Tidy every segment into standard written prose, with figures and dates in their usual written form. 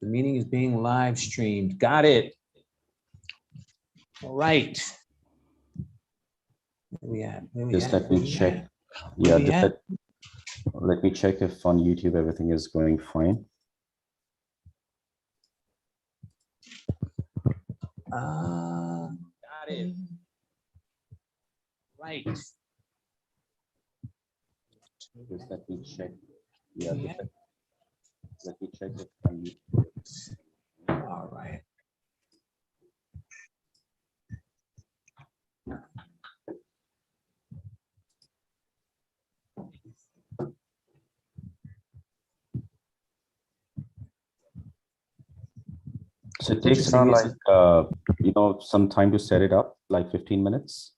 meeting is being live streamed. Got it. All right. Where we at? Just let me check. Yeah, let me check if on YouTube everything is going fine. Got it. Right. Just let me check. Yeah, let me check if on YouTube. All right. So it takes around like, some time to set it up, like 15 minutes.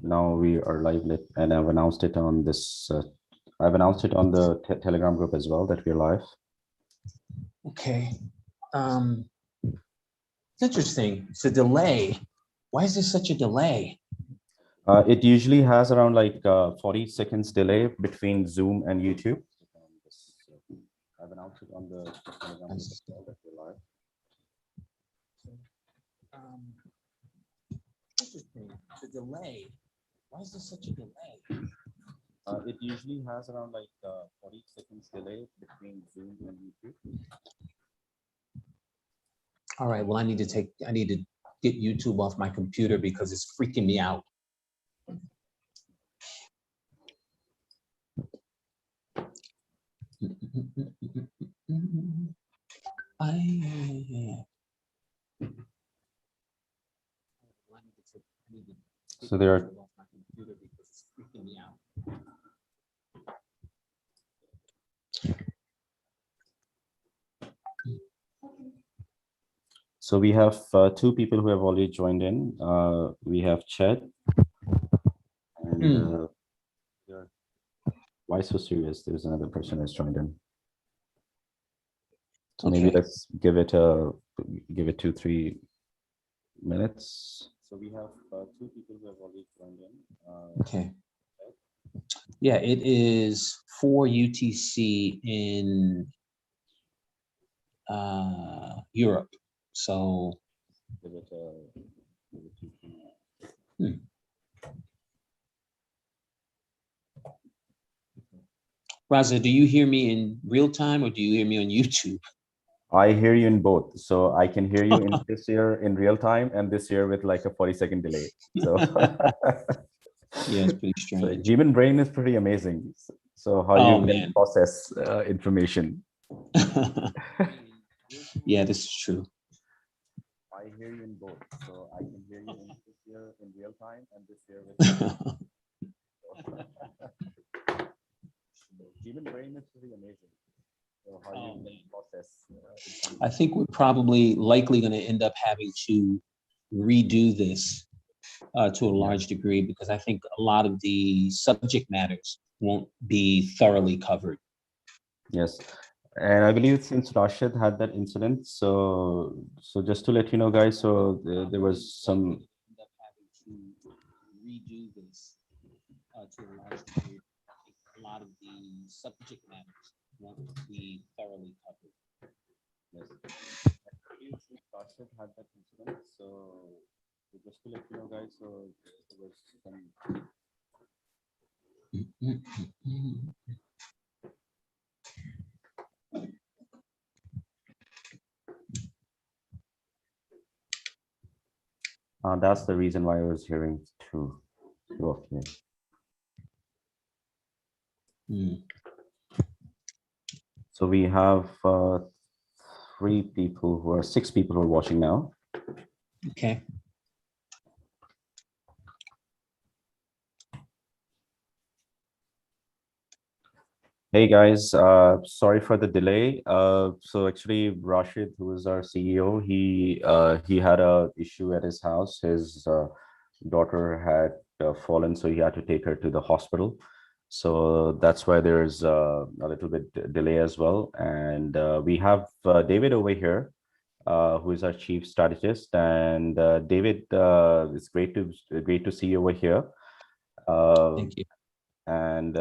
Now we are live, and I've announced it on this, I've announced it on the Telegram group as well that we're live. Okay. It's interesting. It's a delay. Why is there such a delay? It usually has around like 40 seconds delay between Zoom and YouTube. I've announced it on the Telegram group as well that we're live. Interesting. The delay. Why is there such a delay? It usually has around like 40 seconds delay between Zoom and YouTube. All right. Well, I need to get YouTube off my computer because it's freaking me out. So there are So we have two people who have already joined in. We have Chad. And, why so serious? There's another person who's joined in. So maybe let's give it 2-3 minutes. So we have two people who have already joined in. Okay. Yeah, it is 4 UTC in Europe. So give it 2-3. Raza, do you hear me in real time or do you hear me on YouTube? I hear you in both. So I can hear you in this year in real time and this year with like a 40-second delay. So yeah, it's pretty strange. So human brain is pretty amazing. So how you can process information. Yeah, this is true. I hear you in both. So I can hear you in this year in real time and this year with human brain is pretty amazing. So how you can process. I think we're probably likely going to end up having to redo this to a large degree because I think a lot of the subject matters won't be thoroughly covered. Yes. And I believe since Rashid had that incident, so just to let you know, guys, so there was some. End up having to redo this to a large degree. I think a lot of the subject matters won't be thoroughly covered. Yes. Since Rashid had that incident, so just to let you know, guys, so there was some. That's the reason why I was hearing two of you. So we have 6 people who are watching now. Okay. Hey guys, sorry for the delay. So actually, Rashid, who is our CEO, he had a issue at his house. His daughter had fallen, so he had to take her to the hospital. So that's why there's a little bit delay as well. And we have David over here, who is our chief strategist. And David, it's great to see you over here. Thank you. And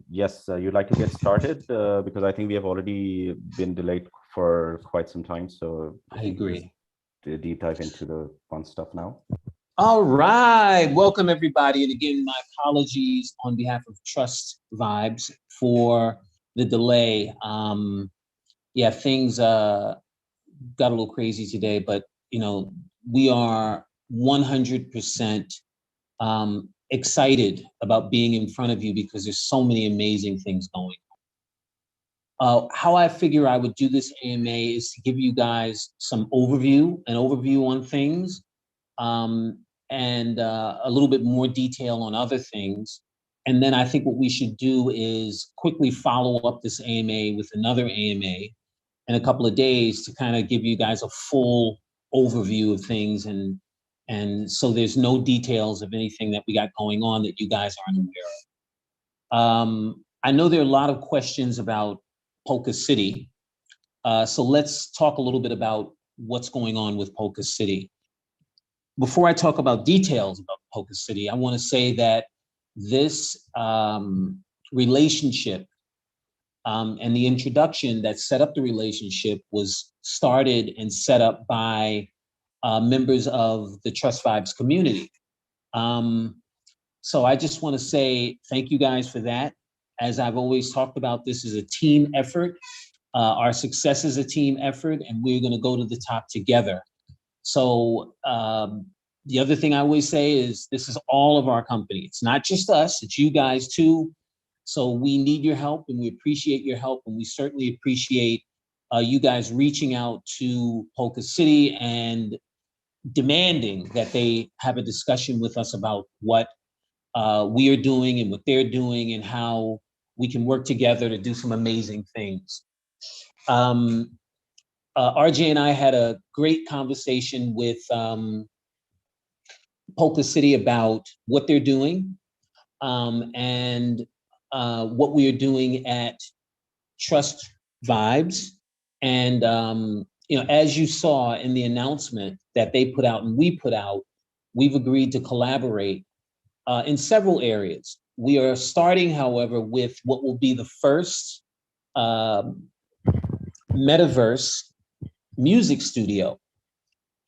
yes, you'd like to get started because I think we have already been delayed for quite some time. So I if you could just agree. deep dive into the fun stuff now. All right. Welcome, everybody. And again, my apologies on behalf of Trust Vibes for the delay. Yeah, things got a little crazy today, but we are 100% excited about being in front of you because there's so many amazing things going on. How I figure I would do this AMA is to give you guys an overview on things, um, and a little bit more detail on other things. And then I think what we should do is quickly follow up this AMA with another AMA in a couple of days to kind of give you guys a full overview of things, and so there's no details of anything that we got going on that you guys aren't aware of. I know there are a lot of questions about Polka City, so let's talk a little bit about what's going on with Polka City. Before I talk about details about Polka City, I want to say that this relationship and the introduction that set up the relationship was started and set up by members of the Trust Vibes community. So I just want to say thank you guys for that. As I've always talked about, this is a team effort. Our success is a team effort, and we're going to go to the top together. So the other thing I always say is this is all of our company. It's not just us, it's you guys too. So we need your help, and we appreciate your help, and we certainly appreciate you guys reaching out to Polka City and demanding that they have a discussion with us about what we are doing and what they're doing and how we can work together to do some amazing things. RJ and I had a great conversation with Polka City about what they're doing, and what we are doing at Trust Vibes. And as you saw in the announcement that they put out and we put out, we've agreed to collaborate in several areas. We are starting, however, with what will be the first metaverse music studio,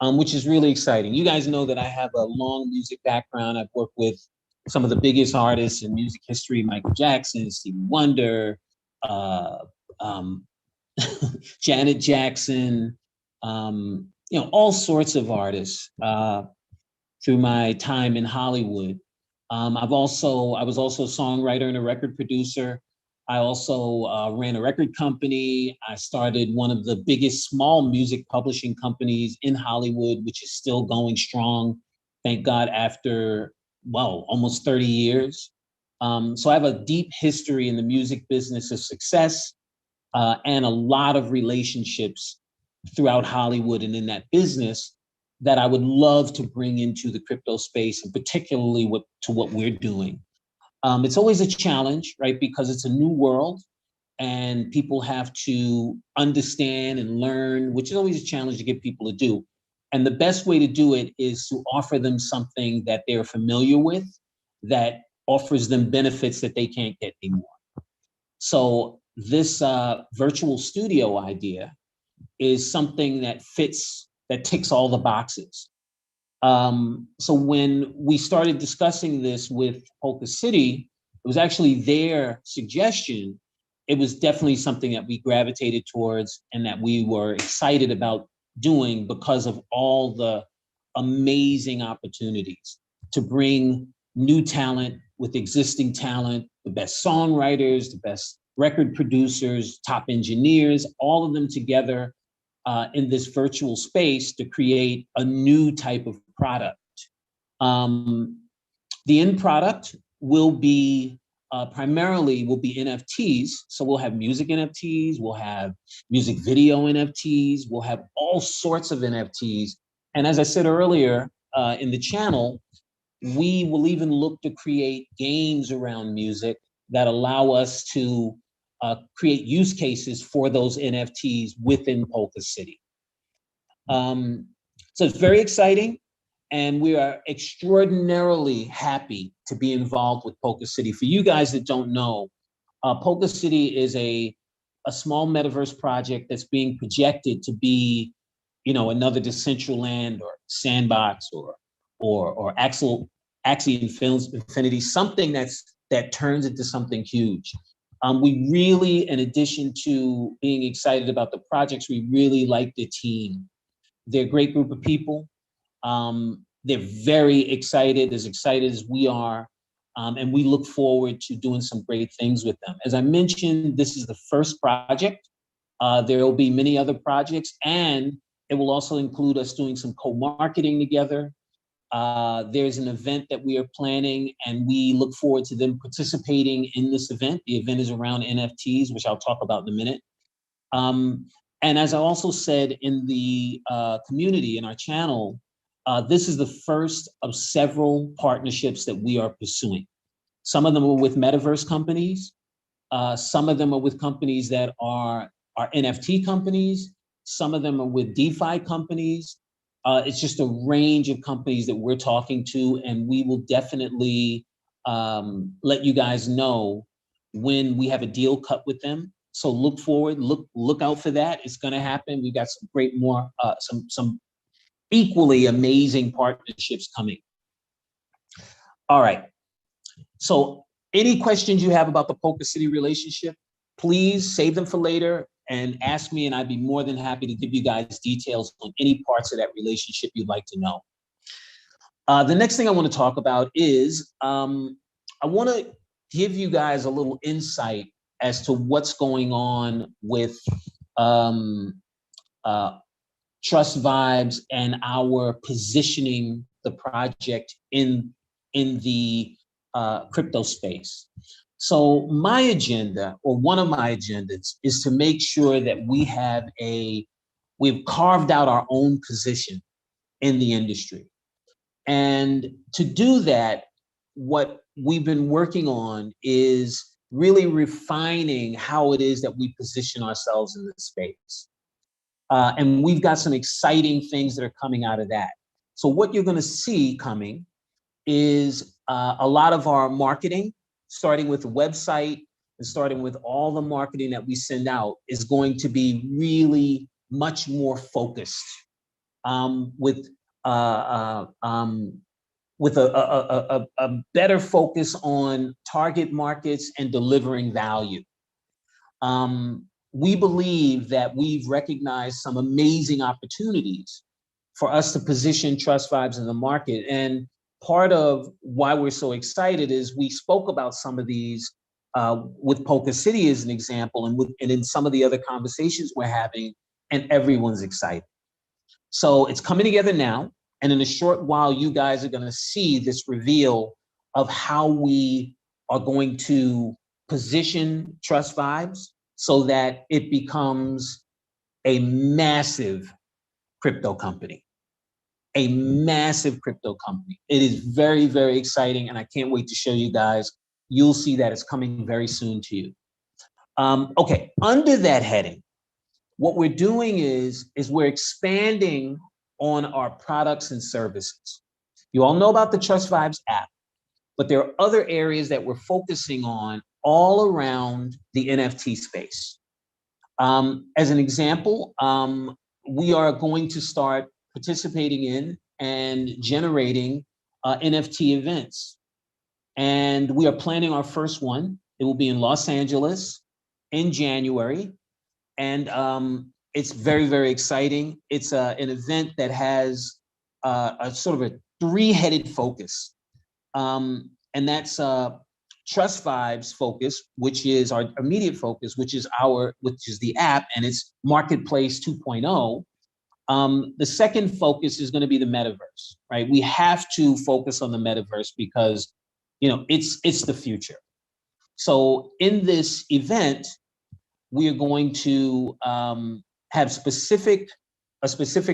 which is really exciting. You guys know that I have a long music background. I've worked with some of the biggest artists in music history: Michael Jackson, Stevie Wonder, um, Janet Jackson, all sorts of artists through my time in Hollywood. I was also a songwriter and a record producer. I also ran a record company. I started one of the biggest small music publishing companies in Hollywood, which is still going strong, thank God, after, well, almost 30 years. So I have a deep history in the music business of success, and a lot of relationships throughout Hollywood and in that business that I would love to bring into the crypto space, and particularly to what we're doing. It's always a challenge, right? Because it's a new world and people have to understand and learn, which is always a challenge to get people to do. And the best way to do it is to offer them something that they're familiar with, that offers them benefits that they can't get anymore. So this virtual studio idea is something that ticks all the boxes. So when we started discussing this with Polka City, it was actually their suggestion. It was definitely something that we gravitated towards and that we were excited about doing because of all the amazing opportunities to bring new talent with existing talent, the best songwriters, the best record producers, top engineers, all of them together in this virtual space to create a new type of product. The end product will be primarily will be NFTs. So we'll have music NFTs, we'll have music video NFTs, we'll have all sorts of NFTs. And as I said earlier in the channel, we will even look to create games around music that allow us to create use cases for those NFTs within Polka City. So it's very exciting. And we are extraordinarily happy to be involved with Polka City. For you guys that don't know, Polka City is a small metaverse project that's being projected to be, another Decentraland or Sandbox or Axie Infinity, something that turns into something huge. We really, in addition to being excited about the projects, we really like the team. They're a great group of people. They're very excited as we are. And we look forward to doing some great things with them. As I mentioned, this is the first project. There will be many other projects, and it will also include us doing some co-marketing together. There's an event that we are planning, and we look forward to them participating in this event. The event is around NFTs, which I'll talk about in a minute. And as I also said in the community, in our channel, this is the first of several partnerships that we are pursuing. Some of them are with metaverse companies. Some of them are with companies that are NFT companies. Some of them are with DeFi companies. It's just a range of companies that we're talking to, and we will definitely let you guys know when we have a deal cut with them. So look out for that. It's going to happen. We've got some great some equally amazing partnerships coming. All right. So any questions you have about the Polka City relationship, please save them for later and ask me, and I'd be more than happy to give you guys details on any parts of that relationship you'd like to know. The next thing I want to talk about is I want to give you guys a little insight as to what's going on with TrustVibes and our positioning the project in the crypto space. So my agenda, or one of my agendas, is to make sure that we've carved out our own position in the industry. And to do that, what we've been working on is really refining how it is that we position ourselves in this space. And we've got some exciting things that are coming out of that. So what you're going to see coming is a lot of our marketing, starting with the website and starting with all the marketing that we send out, is going to be really much more focused with a better focus on target markets and delivering value. We believe that we've recognized some amazing opportunities for us to position TrustVibes in the market. And part of why we're so excited is we spoke about some of these with Polka City as an example, and in some of the other conversations we're having, and everyone's excited. So it's coming together now, and in a short while, you guys are going to see this reveal of how we are going to position TrustVibes so that it becomes a massive crypto company. A massive crypto company. It is very, very exciting, and I can't wait to show you guys. You'll see that it's coming very soon to you. Okay, under that heading, what we're doing is we're expanding on our products and services. You all know about the TrustVibes app, but there are other areas that we're focusing on all around the NFT space. As an example, we are going to start participating in and generating NFT events. And we are planning our first one. It will be in Los Angeles in January. And it's very, very exciting. It's an event that has a sort of a three-headed focus. And that's TrustVibes focus, which is our immediate focus, which is the app, and it's Marketplace 2.0. The second focus is going to be the metaverse, right? We have to focus on the metaverse because, it's the future. So in this event, we are going to have a specific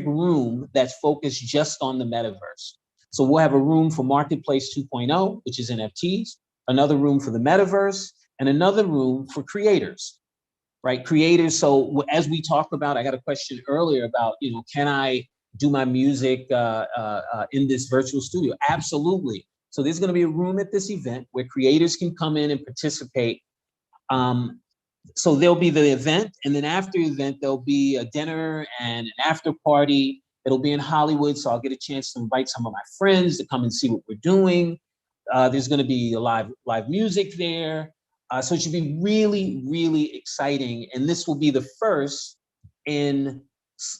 room that's focused just on the metaverse. So we'll have a room for Marketplace 2.0, which is NFTs, another room for the metaverse, and another room for creators, right? Creators. So as we talked about, I got a question earlier about, can I do my music in this virtual studio? Absolutely. So there's going to be a room at this event where creators can come in and participate. So there'll be the event, and then after the event, there'll be a dinner and an after party. It'll be in Hollywood, so I'll get a chance to invite some of my friends to come and see what we're doing. There's going to be a live music there. So it should be really, really exciting. And this will be the first in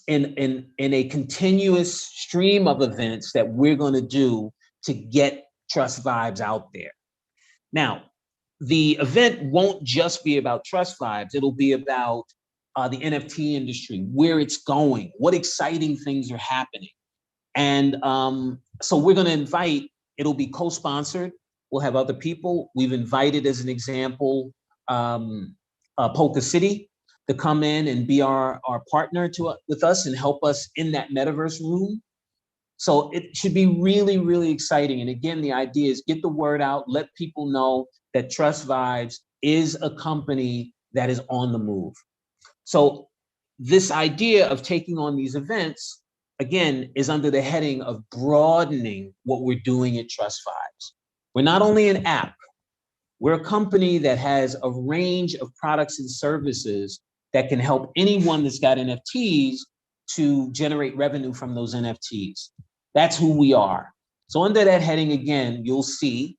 a continuous stream of events that we're going to do to get Trust Vibes out there. Now, the event won't just be about Trust Vibes. It'll be about the NFT industry, where it's going, what exciting things are happening. And so we're going to invite, it'll be co-sponsored. We'll have other people. We've invited, as an example, Polka City to come in and be our partner with us and help us in that metaverse room. So it should be really, really exciting. And again, the idea is get the word out, let people know that Trust Vibes is a company that is on the move. So this idea of taking on these events, again, is under the heading of broadening what we're doing at Trust Vibes. We're not only an app, we're a company that has a range of products and services that can help anyone that's got NFTs to generate revenue from those NFTs. That's who we are. So under that heading, again, you'll see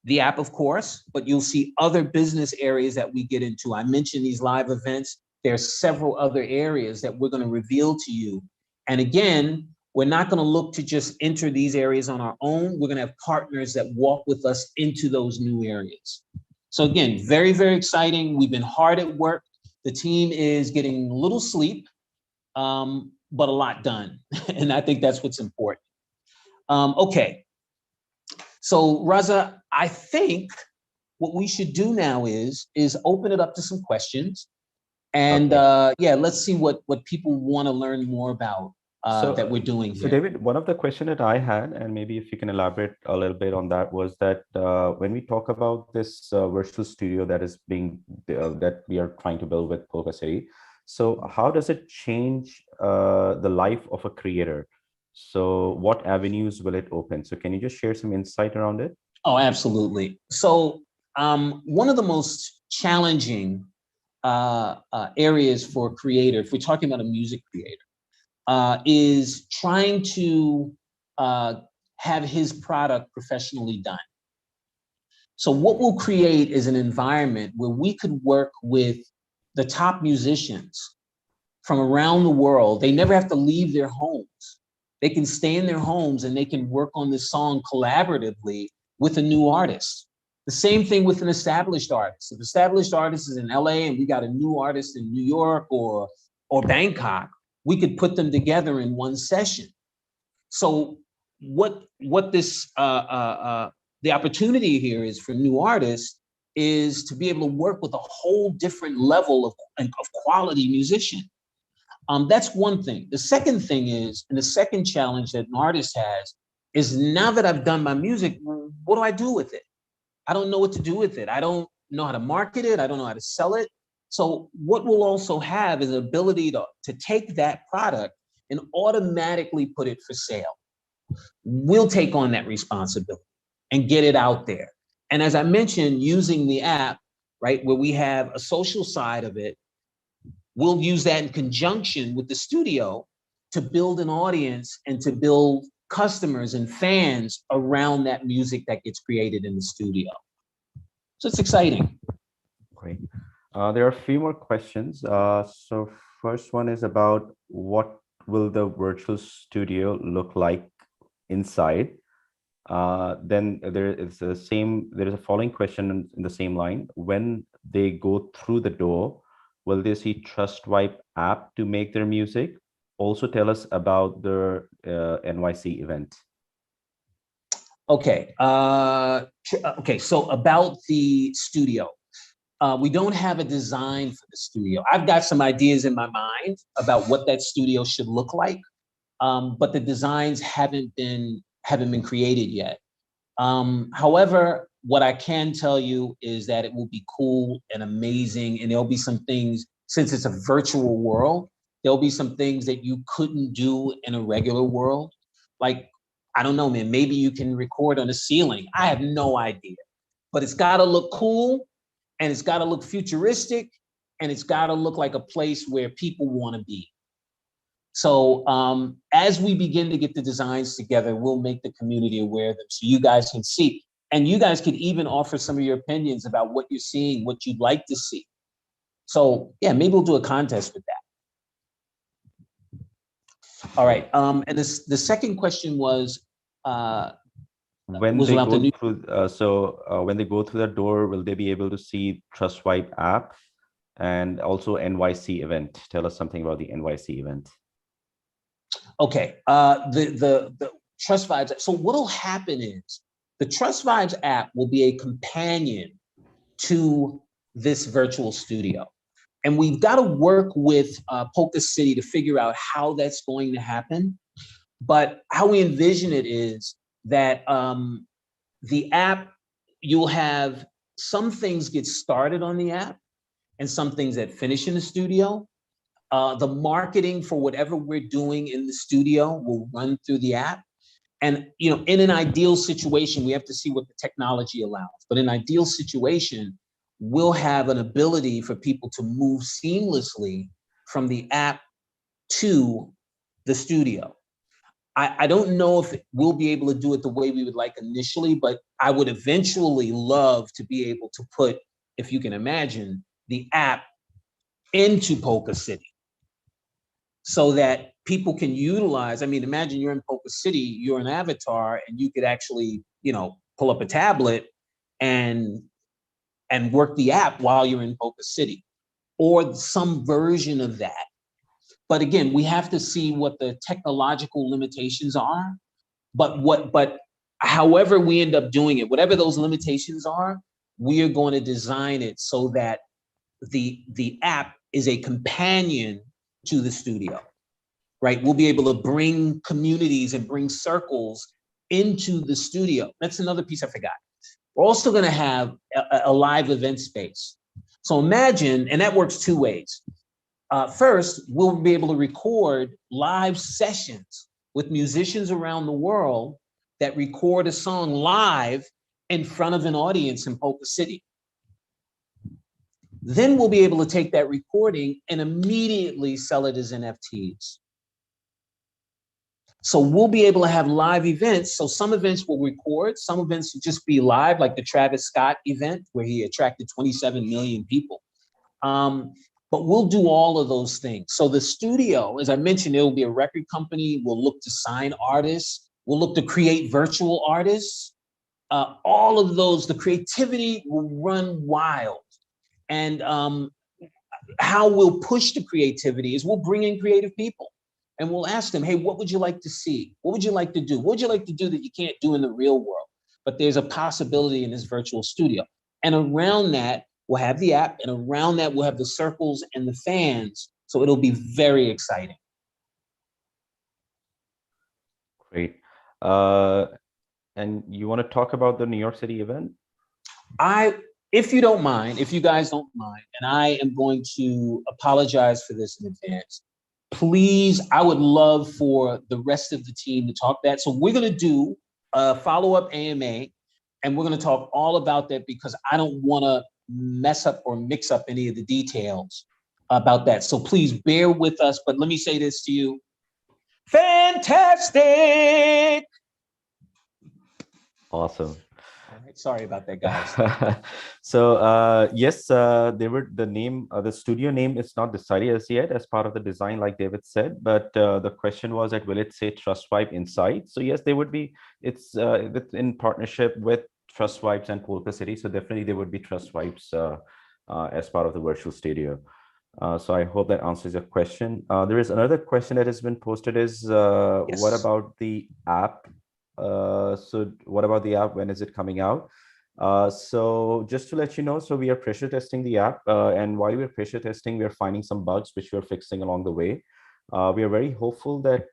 the app, of course, but you'll see other business areas that we get into. I mentioned these live events. There's several other areas that we're going to reveal to you. And again, we're not going to look to just enter these areas on our own. We're going to have partners that walk with us into those new areas. So again, very, very exciting. We've been hard at work. The team is getting a little sleep, but a lot done. And I think that's what's important. Okay. So Raza, I think what we should do now is open it up to some questions. And okay. Yeah, let's see what people want to learn more about that we're doing here. So David, one of the questions that I had, and maybe if you can elaborate a little bit on that, was that when we talk about this virtual studio that is being, that we are trying to build with Polka City, so how does it change the life of a creator? So what avenues will it open? So can you just share some insight around it? Oh, absolutely. So one of the most challenging areas for a creator, if we're talking about a music creator, is trying to have his product professionally done. So what we'll create is an environment where we could work with the top musicians from around the world. They never have to leave their homes. They can stay in their homes and they can work on this song collaboratively with a new artist. The same thing with an established artist. If an established artist is in LA and we got a new artist in New York or Bangkok, we could put them together in one session. So what this the opportunity here is for new artists is to be able to work with a whole different level of quality musician. That's one thing. The second thing is, and the second challenge that an artist has is, now that I've done my music, what do I do with it? I don't know what to do with it. I don't know how to market it. I don't know how to sell it. So what we'll also have is the ability to take that product and automatically put it for sale. We'll take on that responsibility and get it out there. And as I mentioned, using the app, right, where we have a social side of it, we'll use that in conjunction with the studio to build an audience and to build customers and fans around that music that gets created in the studio. So it's exciting. Great. There are a few more questions. So first one is about what will the virtual studio look like inside? Then there is a following question in the same line. When they go through the door, will they see TrustVibes app to make their music? Also tell us about the NYC event. Okay. Okay. So about the studio, we don't have a design for the studio. I've got some ideas in my mind about what that studio should look like, but the designs haven't been created yet. However, what I can tell you is that it will be cool and amazing, and there'll be some things, since it's a virtual world, There'll be some things that you couldn't do in a regular world. Like, I don't know, man, maybe you can record on a ceiling. I have no idea. But it's got to look cool, and it's got to look futuristic, and it's got to look like a place where people want to be. So as we begin to get the designs together, we'll make the community aware of them so you guys can see. And you guys could even offer some of your opinions about what you're seeing, what you'd like to see. So yeah, maybe we'll do a contest with that. All right. And the second question was, when was they about the go new. through, when they go through the door, will they be able to see TrustVibe app and also NYC event? Tell us something about the NYC event. Okay. The TrustVibes. So what'll happen is the TrustVibes app will be a companion to this virtual studio. And we've got to work with Polka City to figure out how that's going to happen. But how we envision it is that the app, you'll have some things get started on the app and some things that finish in the studio. The marketing for whatever we're doing in the studio will run through the app. And in an ideal situation, we have to see what the technology allows. But in an ideal situation, we'll have an ability for people to move seamlessly from the app to the studio. I don't know if we'll be able to do it the way we would like initially, but I would eventually love to be able to put, if you can imagine, the app into Polka City so that people can utilize. I mean, imagine you're in Polka City, you're an avatar, and you could actually, pull up a tablet and work the app while you're in Polka City, or some version of that. But again, we have to see what the technological limitations are. But however we end up doing it, whatever those limitations are, we are going to design it so that the app is a companion to the studio, right? We'll be able to bring communities and bring circles into the studio. That's another piece I forgot. We're also going to have a live event space. So imagine, and that works two ways. First, we'll be able to record live sessions with musicians around the world that record a song live in front of an audience in Polka City. Then we'll be able to take that recording and immediately sell it as NFTs. So we'll be able to have live events. So some events will record, some events will just be live, like the Travis Scott event where he attracted 27 million people. But we'll do all of those things. So the studio, as I mentioned, it will be a record company. We'll look to sign artists. We'll look to create virtual artists. All of those, the creativity will run wild. And how we'll push the creativity is we'll bring in creative people and we'll ask them, hey, what would you like to see? What would you like to do? What would you like to do that you can't do in the real world? But there's a possibility in this virtual studio. And around that, we'll have the app, and around that, we'll have the circles and the fans. So it'll be very exciting. Great. And you want to talk about the New York City event? If you don't mind, if you guys don't mind, and I am going to apologize for this in advance, please, I would love for the rest of the team to talk that. So we're going to do a follow-up AMA, and we're going to talk all about that because I don't want to mess up or mix up any of the details about that. So please bear with us. But let me say this to you. Fantastic. Awesome. All right, sorry about that, guys. So yes, they were the name, the studio name is not decided as yet as part of the design, like David said. But the question was that will it say TrustVibe Inside? So yes, they would be. It's in partnership with TrustVibes and Polka City. So definitely there would be TrustVibes as part of the virtual studio. So I hope that answers your question. There is another question that has been posted is Yes. What about the app? So what about the app? When is it coming out? So just to let you know, so we are pressure testing the app, and while we're pressure testing, we're finding some bugs which we're fixing along the way. We are very hopeful that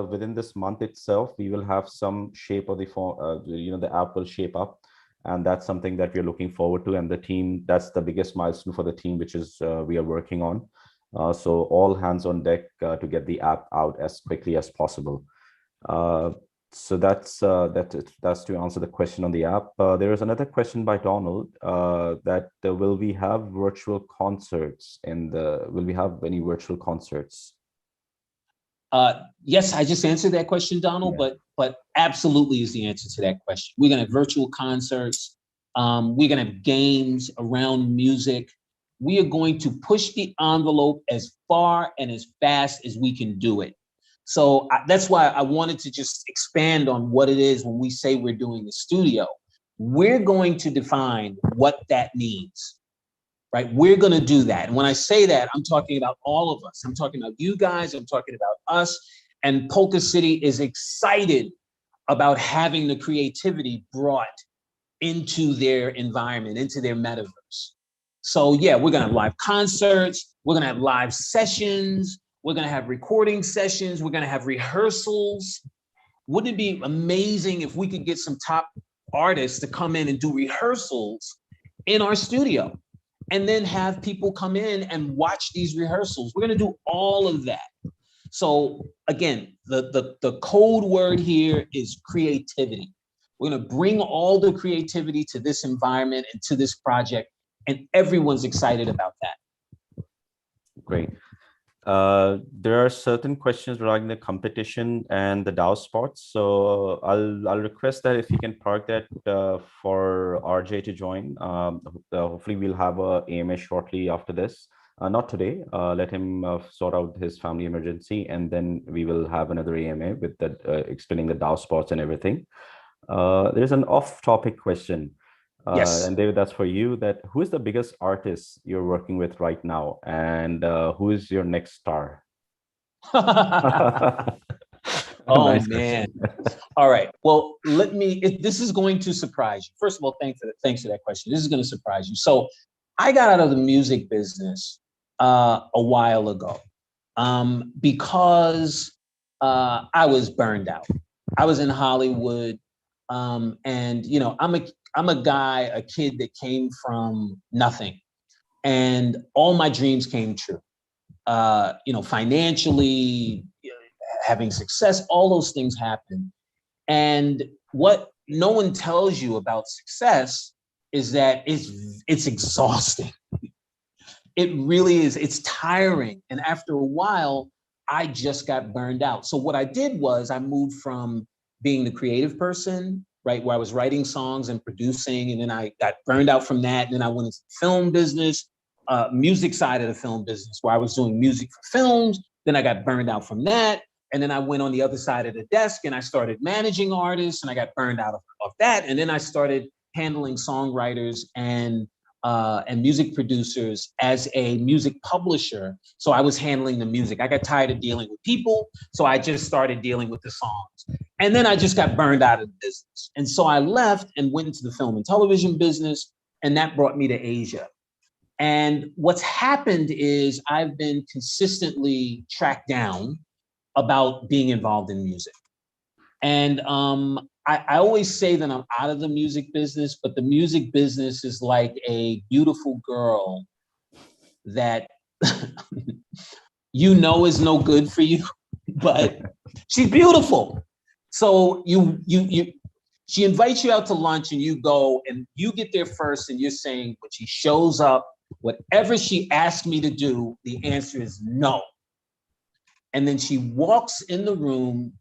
within this month itself, we will have some shape of the form, the app will shape up. And that's something that we're looking forward to. And the team, that's the biggest milestone for the team, which is we are working on. So all hands on deck to get the app out as quickly as possible. So that's to answer the question on the app. There is another question by Donald that will we have virtual concerts will we have any virtual concerts? Yes, I just answered that question, Donald, Yeah. but absolutely is the answer to that question. We're gonna have virtual concerts. We're gonna have games around music. We are going to push the envelope as far and as fast as we can do it. So that's why I wanted to just expand on what it is when we say we're doing the studio. We're going to define what that means, right? We're going to do that. And when I say that, I'm talking about all of us. I'm talking about you guys. I'm talking about us. And Polka City is excited about having the creativity brought into their environment, into their metaverse. So yeah, we're gonna have live concerts, we're gonna have live sessions, we're gonna have recording sessions, we're gonna have rehearsals. Wouldn't it be amazing if we could get some top artists to come in and do rehearsals in our studio and then have people come in and watch these rehearsals? We're gonna do all of that. So again, the code word here is creativity. We're going to bring all the creativity to this environment and to this project, and everyone's excited about that. Great. There are certain questions regarding the competition and the DAO spots. So I'll request that if you can park that for RJ to join. Hopefully we'll have a AMA shortly after this. Not today. Let him sort out his family emergency, and then we will have another AMA with that explaining the DAO spots and everything. There's an off-topic question. Yes. And David, that's for you. That who is the biggest artist you're working with right now, and who is your next star? Oh Nice man. question. All right. Well, this is going to surprise you. First of all, thanks for that question. This is going to surprise you. So I got out of the music business a while ago because I was burned out. I was in Hollywood, and I'm a guy, a kid that came from nothing, and all my dreams came true. Financially, having success, all those things happen. And what no one tells you about success is that it's exhausting. It really is. It's tiring. And after a while, I just got burned out. So what I did was I moved from being the creative person, right, where I was writing songs and producing, and then I got burned out from that. And then I went into the film business, music side of the film business, where I was doing music for films. Then I got burned out from that. And then I went on the other side of the desk and I started managing artists, and I got burned out of that. And then I started handling songwriters and music producers as a music publisher. So I was handling the music. I got tired of dealing with people, so I just started dealing with the songs. And then I just got burned out of the business. And so I left and went into the film and television business, and that brought me to Asia. And what's happened is I've been consistently tracked down about being involved in music. And I always say that I'm out of the music business, but the music business is like a beautiful girl that is no good for you, but she's beautiful. So she invites you out to lunch and you go and you get there first and you're saying, when she shows up, whatever she asked me to do, the answer is no. And then she walks in the room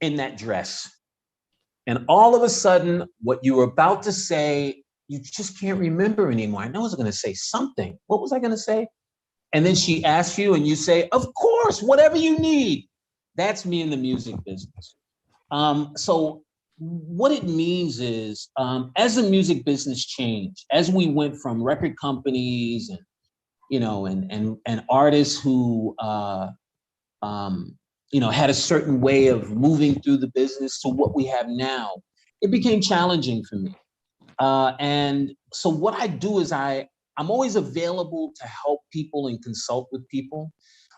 in that dress. And all of a sudden, what you were about to say, you just can't remember anymore. I know I was going to say something. What was I going to say? And then she asks you and you say, of course, whatever you need. That's me in the music business. So what it means is, as the music business changed, as we went from record companies and, and artists who, had a certain way of moving through the business to what we have now, it became challenging for me. And so what I do is I'm always available to help people and consult with people,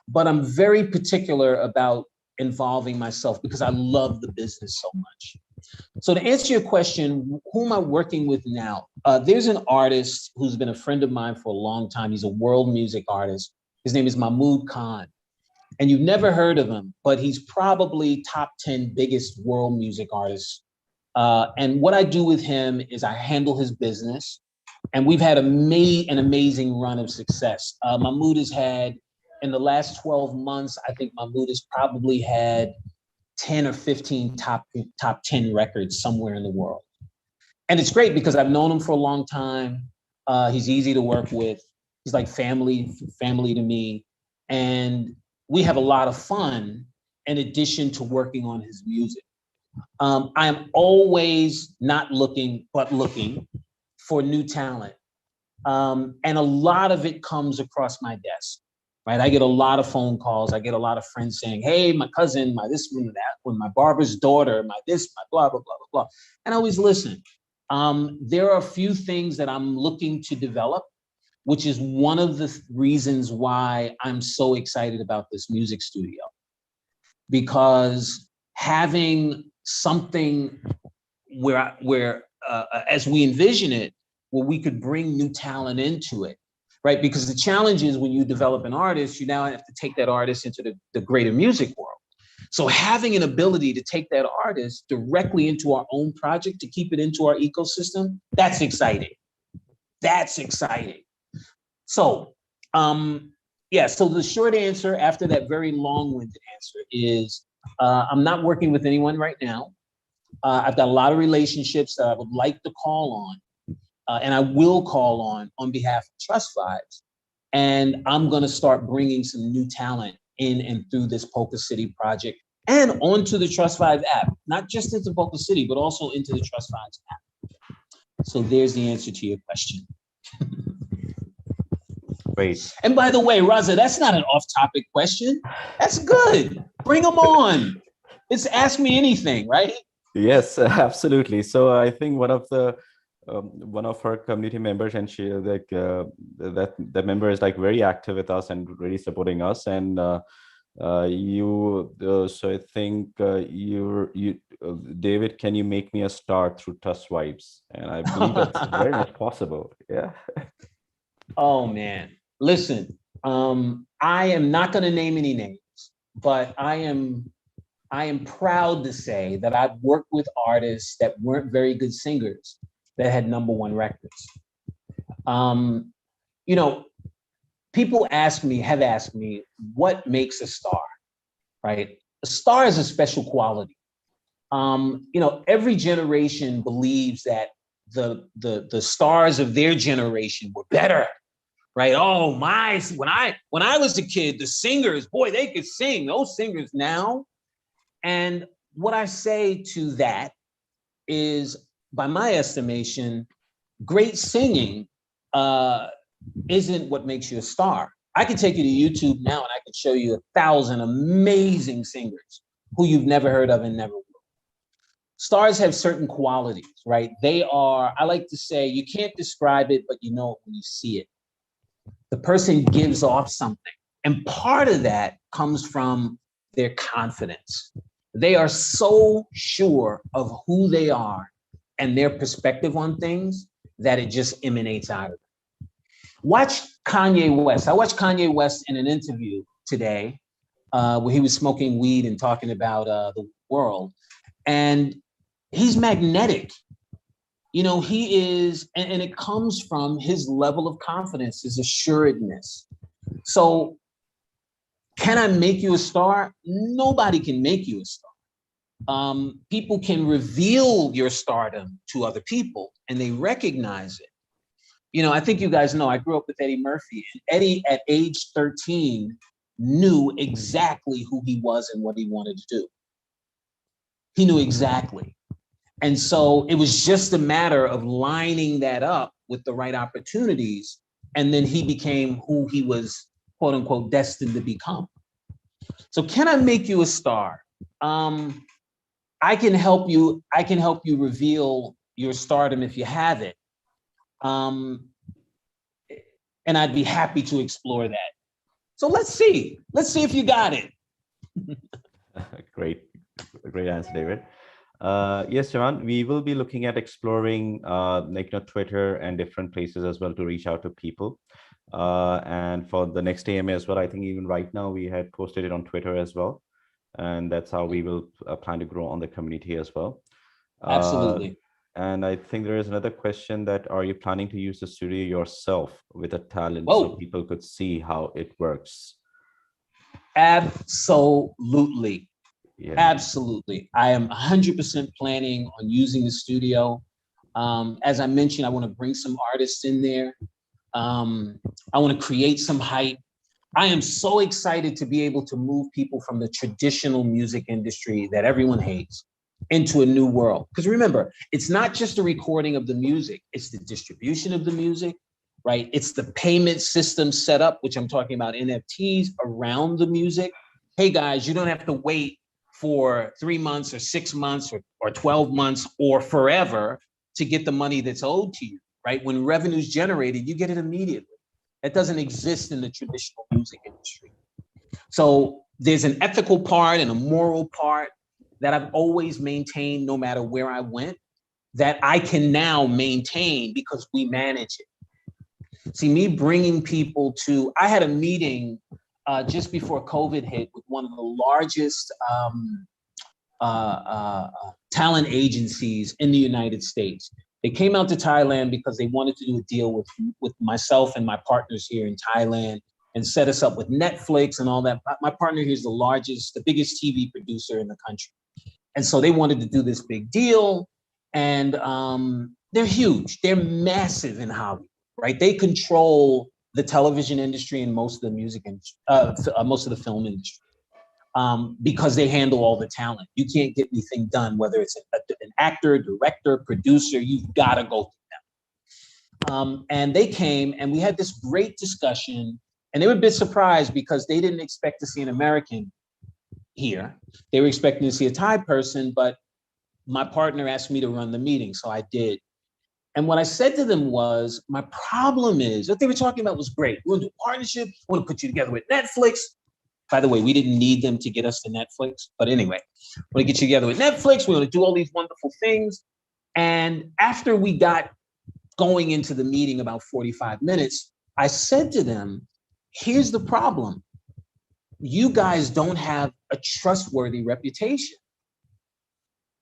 but I'm very particular about involving myself because I love the business so much. So to answer your question, who am I working with now? There's an artist who's been a friend of mine for a long time. He's a world music artist. His name is Mahmoud Khan. And you've never heard of him, but he's probably top 10 biggest world music artists. And what I do with him is I handle his business. And we've had an amazing run of success. Mahmoud has had, in the last 12 months, I think Mahmoud has probably had 10 or 15 top 10 records somewhere in the world. And it's great because I've known him for a long time. He's easy to work with. He's like family to me. And we have a lot of fun in addition to working on his music. I am always not looking, but looking for new talent. And a lot of it comes across my desk, right? I get a lot of phone calls. I get a lot of friends saying, hey, my cousin, my this one, that one, my barber's daughter, my this, my blah, blah, blah, blah, blah. And I always listen. There are a few things that I'm looking to develop, which is one of the reasons why I'm so excited about this music studio. Because having something where as we envision it, where we could bring new talent into it, right? Because the challenge is when you develop an artist, you now have to take that artist into the greater music world. So having an ability to take that artist directly into our own project, to keep it into our ecosystem, that's exciting. That's exciting. So, yeah, so the short answer after that very long-winded answer is I'm not working with anyone right now. I've got a lot of relationships that I would like to call on, and I will call on behalf of TrustVibes. And I'm going to start bringing some new talent in and through this Polka City project and onto the TrustVibes app, not just into Polka City, but also into the TrustVibes app. So there's the answer to your question. Great. And by the way, Raza, that's not an off-topic question. That's good. Bring them on. It's ask me anything, right? Yes, absolutely. So I think one of her community members, and she like that member is like very active with us and really supporting us. And so I think David, can you make me a star through TrustVibes? And I believe that's very much possible. Yeah. Oh man, listen. I am not going to name any names, but I am proud to say that I've worked with artists that weren't very good singers that had #1 records. You know, people have asked me, what makes a star, right? A star is a special quality. You know, every generation believes that the stars of their generation were better, right? Oh my, when I was a kid, the singers, boy, they could sing. Those singers now. And what I say to that is, by my estimation, great singing isn't what makes you a star. I can take you to YouTube now and I can show you 1,000 amazing singers who you've never heard of and never will. Stars have certain qualities, right? They are, I like to say, you can't describe it, but you know it when you see it. The person gives off something. And part of that comes from their confidence. They are so sure of who they are and their perspective on things that it just emanates out of them. Watch Kanye West. I watched Kanye West in an interview today where he was smoking weed and talking about the world. And he's magnetic. You know, he is, and it comes from his level of confidence, his assuredness. So can I make you a star? Nobody can make you a star. People can reveal your stardom to other people and they recognize it. You know, I think you guys know, I grew up with Eddie Murphy, and Eddie at age 13 knew exactly who he was and what he wanted to do. He knew exactly. And so it was just a matter of lining that up with the right opportunities. And then he became who he was, quote unquote, destined to become. So can I make you a star? I can help you reveal your stardom if you have it. And I'd be happy to explore that. So let's see if you got it. Great answer, David. Yes, Javan, we will be looking at exploring Twitter and different places as well to reach out to people. And for the next AMA as well, I think even right now we had posted it on Twitter as well. And that's how we will plan to grow on the community as well. Absolutely. And I think there is another question that, are you planning to use the studio yourself with a talent so Whoa, people could see how it works? absolutely. Yeah. Absolutely. I am 100% planning on using the studio. As I mentioned, I want to bring some artists in there. I want to create some hype. I am so excited to be able to move people from the traditional music industry that everyone hates into a new world. Because remember, it's not just the recording of the music, it's the distribution of the music, right? It's the payment system set up, which I'm talking about NFTs around the music. Hey guys, you don't have to wait for 3 months or 6 months or 12 months or forever to get the money that's owed to you, right? When revenue's generated, you get it immediately. That doesn't exist in the traditional music industry. So there's an ethical part and a moral part that I've always maintained no matter where I went that I can now maintain because we manage it. See, me bringing people to, I had a meeting just before COVID hit with one of the largest talent agencies in the United States. They came out to Thailand because they wanted to do a deal with myself and my partners here in Thailand and set us up with Netflix and all that. My partner here is the biggest TV producer in the country. And so they wanted to do this big deal. And they're huge. They're massive in Hollywood, right? They control the television industry and most of the music industry, most of the film industry. Because they handle all the talent. You can't get anything done, whether it's an actor, director, producer, you've got to go through them. And they came and we had this great discussion, and they were a bit surprised because they didn't expect to see an American here. They were expecting to see a Thai person, but my partner asked me to run the meeting, so I did. And what I said to them was, my problem is, what they were talking about was great. We want to do a partnership, we want to put you together with Netflix. By the way, we didn't need them to get us to Netflix. But anyway, we want to get you together with Netflix. We want to do all these wonderful things. And after we got going into the meeting about 45 minutes, I said to them, here's the problem. You guys don't have a trustworthy reputation.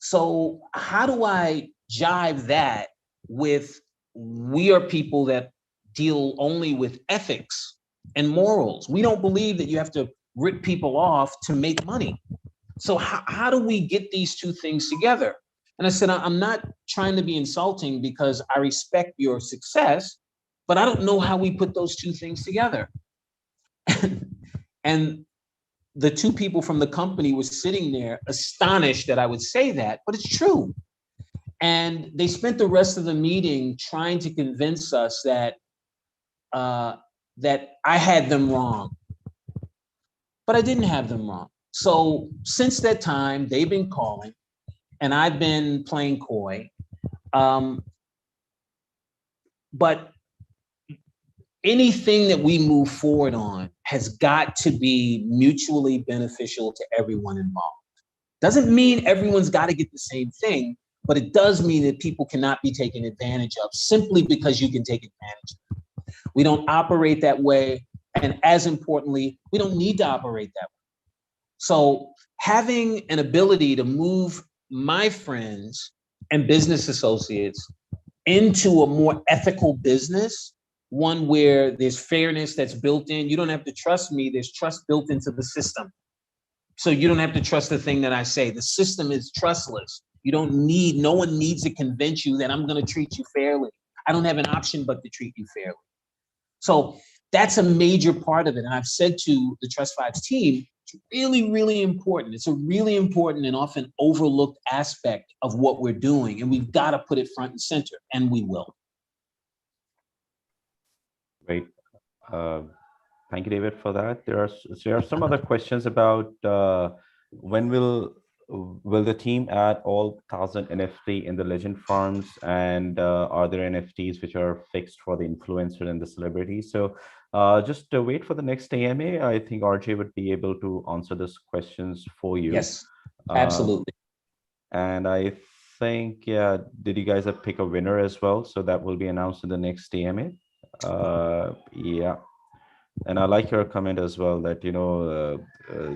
So how do I jive that with, we are people that deal only with ethics and morals. We don't believe that you have to rip people off to make money. So how do we get these two things together? And I said, I'm not trying to be insulting because I respect your success, but I don't know how we put those two things together. And the two people from the company were sitting there astonished that I would say that, but it's true. And they spent the rest of the meeting trying to convince us that that I had them wrong, but I didn't have them wrong. So since that time, they've been calling, and I've been playing coy. But anything that we move forward on has got to be mutually beneficial to everyone involved. Doesn't mean everyone's got to get the same thing, but it does mean that people cannot be taken advantage of simply because you can take advantage of them. We don't operate that way. And as importantly, we don't need to operate that way. So having an ability to move my friends and business associates into a more ethical business, one where there's fairness that's built in. You don't have to trust me. There's trust built into the system. So you don't have to trust the thing that I say. The system is trustless. No one needs to convince you that I'm going to treat you fairly. I don't have an option but to treat you fairly. So that's a major part of it. And I've said to the TrustVibes team, it's really, really important. It's a really important and often overlooked aspect of what we're doing. And we've got to put it front and center, and we will. Great. Thank you, David, for that. There are some other questions about when will the team add all 1,000 NFT in the legend farms, and are there NFTs which are fixed for the influencer and the celebrities? So just wait for the next AMA. I think RJ would be able to answer these questions for you. Yes, absolutely. And I think, yeah, did you guys pick a winner as well? So that will be announced in the next AMA. Yeah. And I like your comment as well that,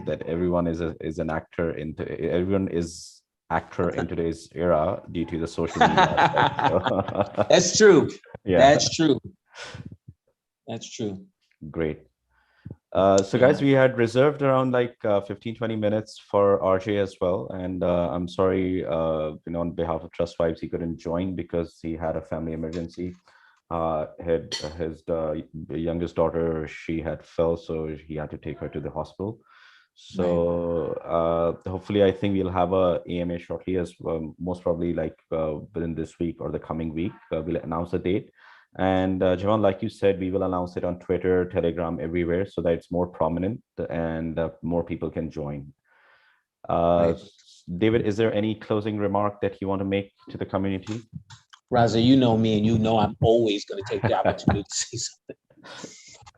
that everyone is an actor everyone is actor in today's era due to the social media aspect. So, That's true. yeah, That's true. That's true. great. So Yeah. guys, we had reserved around like 15-20 minutes for RJ as well. And I'm sorry, on behalf of Trust Vibes, he couldn't join because he had a family emergency. His youngest daughter, she had fell, so he had to take her to the hospital. So hopefully, I think we'll have a AMA shortly, as well, most probably like within this week or the coming week. We'll announce the date. And Javan, like you said, we will announce it on Twitter, Telegram, everywhere, so that it's more prominent and more people can join. Right. David, is there any closing remark that you want to make to the community? Raza, you know me, and you know I'm always going to take the opportunity to say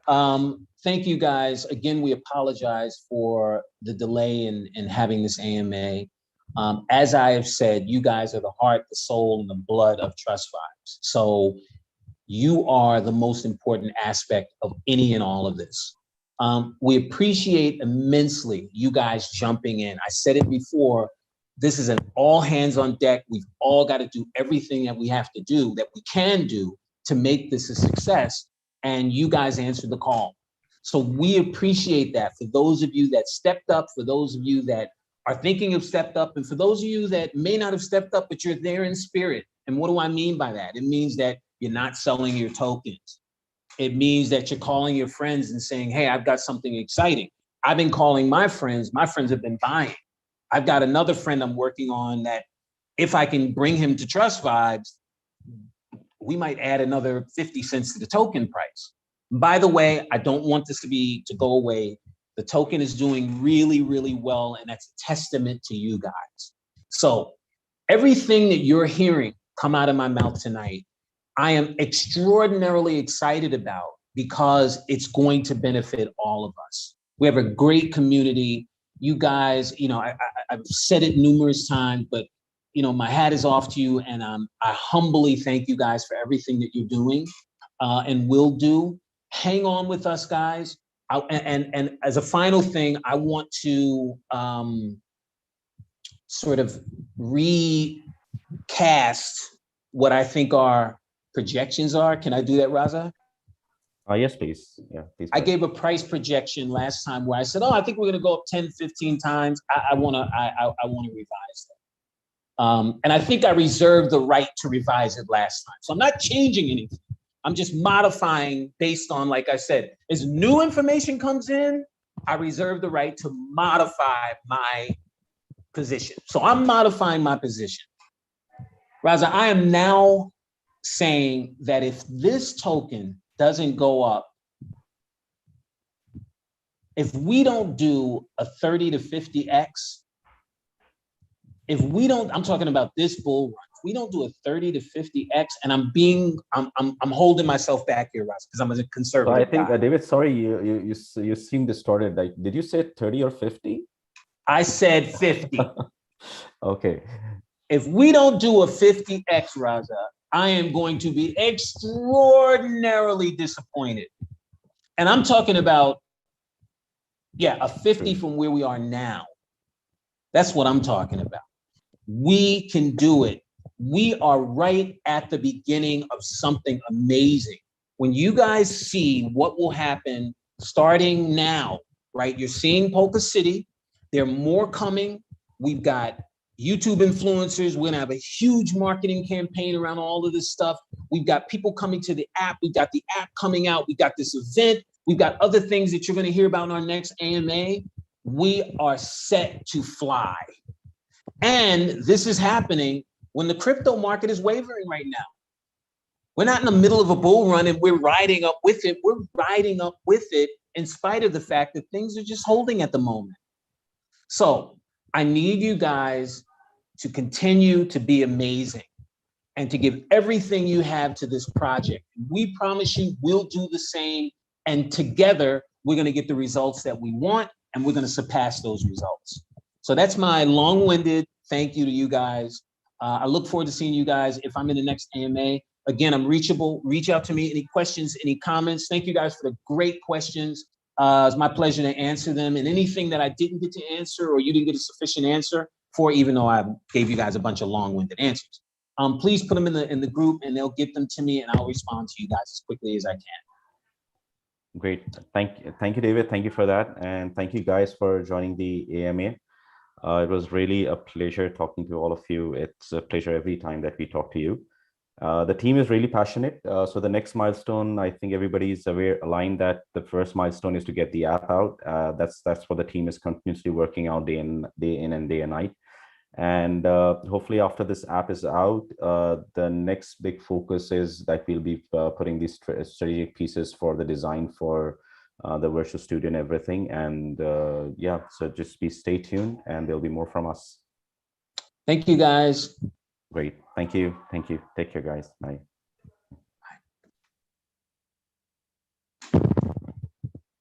something. Thank you, guys. Again, we apologize for the delay in having this AMA. As I have said, you guys are the heart, the soul, and the blood of Trust Vibes. So you are the most important aspect of any and all of this. We appreciate immensely you guys jumping in. I said it before, this is an all hands on deck. We've all got to do everything that we have to do, that we can do to make this a success. And you guys answered the call. So we appreciate that. For those of you that stepped up, for those of you that are thinking of stepped up, and for those of you that may not have stepped up, but you're there in spirit. And what do I mean by that? It means that you're not selling your tokens. It means that you're calling your friends and saying, hey, I've got something exciting. I've been calling my friends. My friends have been buying. I've got another friend I'm working on that if I can bring him to Trust Vibes, we might add another 50 cents to the token price. By the way, I don't want this to go away. The token is doing really, really well, and that's a testament to you guys. So everything that you're hearing come out of my mouth tonight, I am extraordinarily excited about because it's going to benefit all of us. We have a great community. You guys, I've said it numerous times, but my hat is off to you, and I humbly thank you guys for everything that you're doing and will do. Hang on with us, guys. And as a final thing, I want to sort of recast what I think our projections are. Can I do that, Raza? Yes, please. Yeah, please. I gave a price projection last time where I said, I think we're going to go up 10, 15 times. I want to revise that. And I think I reserved the right to revise it last time. So I'm not changing anything. I'm just modifying based on, like I said, as new information comes in, I reserve the right to modify my position. So I'm modifying my position. Raza, I am now saying that if this token doesn't go up, if we don't do a 30 to 50x, I'm talking about this bull run, if we don't do a 30 to 50x, and I'm holding myself back here, Ross, because I'm a conservative. So I think, David, sorry, you seem distorted. Like, did you say 30 or 50? I said 50. Okay. If we don't do a 50x, Raza, I am going to be extraordinarily disappointed. And I'm talking about, a 50 from where we are now. That's what I'm talking about. We can do it. We are right at the beginning of something amazing. When you guys see what will happen starting now, right? You're seeing Polka City. There are more coming. We've got YouTube influencers. We're gonna have a huge marketing campaign around all of this stuff. We've got people coming to the app. We've got the app coming out. We've got this event. We've got other things that you're gonna hear about in our next AMA. We are set to fly. And this is happening when the crypto market is wavering right now. We're not in the middle of a bull run and we're riding up with it. We're riding up with it in spite of the fact that things are just holding at the moment. So I need you guys to continue to be amazing and to give everything you have to this project. We promise you we'll do the same. And together, we're going to get the results that we want, and we're going to surpass those results. So that's my long-winded thank you to you guys. I look forward to seeing you guys if I'm in the next AMA. Again, I'm reachable. Reach out to me. Any questions, any comments? Thank you guys for the great questions. It's my pleasure to answer them. And anything that I didn't get to answer or you didn't get a sufficient answer for, even though I gave you guys a bunch of long-winded answers, please put them in the group and they'll get them to me and I'll respond to you guys as quickly as I can. Great. Thank you, David. Thank you for that. And thank you guys for joining the AMA. It was really a pleasure talking to all of you. It's a pleasure every time that we talk to you. The team is really passionate. So the next milestone, I think everybody's aligned that the first milestone is to get the app out. That's what the team is continuously working out day in and day and night. And hopefully after this app is out, the next big focus is that we'll be putting these strategic pieces for the design for the virtual studio and everything. And yeah, so just stay tuned and there'll be more from us. Thank you, guys. Great. Thank you. Take care, guys. Bye.